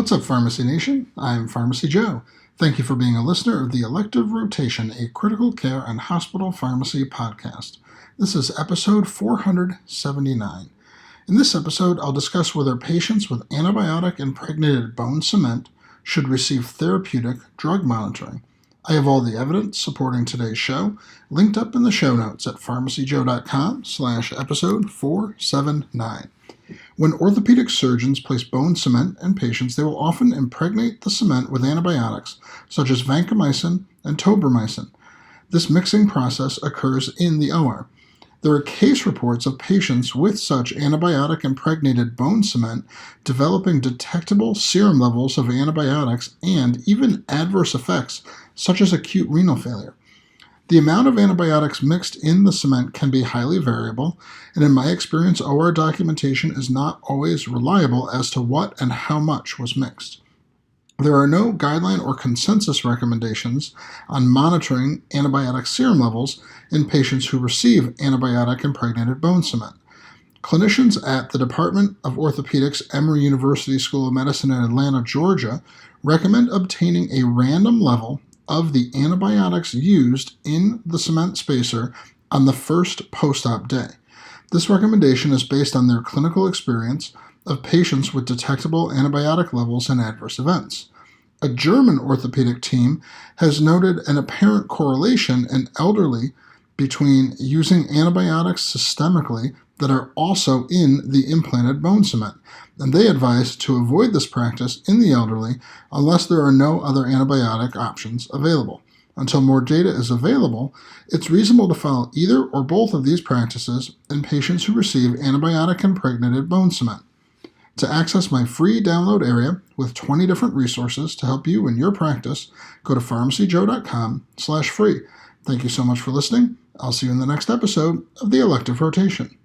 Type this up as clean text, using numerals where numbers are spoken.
What's up, Pharmacy Nation? I'm Pharmacy Joe. Thank you for being a listener of the Elective Rotation, a critical care and hospital pharmacy podcast. This is episode 479. In this episode, I'll discuss whether patients with antibiotic-impregnated bone cement should receive therapeutic drug monitoring. I have all the evidence supporting today's show linked up in the show notes at pharmacyjoe.com/episode 479. When orthopedic surgeons place bone cement in patients, they will often impregnate the cement with antibiotics such as vancomycin and tobramycin. This mixing process occurs in the OR. There are case reports of patients with such antibiotic-impregnated bone cement developing detectable serum levels of antibiotics and even adverse effects such as acute renal failure. The amount of antibiotics mixed in the cement can be highly variable, and in my experience, OR documentation is not always reliable as to what and how much was mixed. There are no guideline or consensus recommendations on monitoring antibiotic serum levels in patients who receive antibiotic-impregnated bone cement. Clinicians at the Department of Orthopedics, Emory University School of Medicine in Atlanta, Georgia, recommend obtaining a random level of the antibiotics used in the cement spacer on the first post-op day. This recommendation is based on their clinical experience of patients with detectable antibiotic levels and adverse events. A German orthopedic team has noted an apparent correlation in elderly between using antibiotics systemically that are also in the implanted bone cement, and they advise to avoid this practice in the elderly unless there are no other antibiotic options available. Until more data is available, it's reasonable to follow either or both of these practices in patients who receive antibiotic-impregnated bone cement. To access my free download area with 20 different resources to help you in your practice, go to pharmacyjoe.com/free. Thank you so much for listening. I'll see you in the next episode of the Elective Rotation.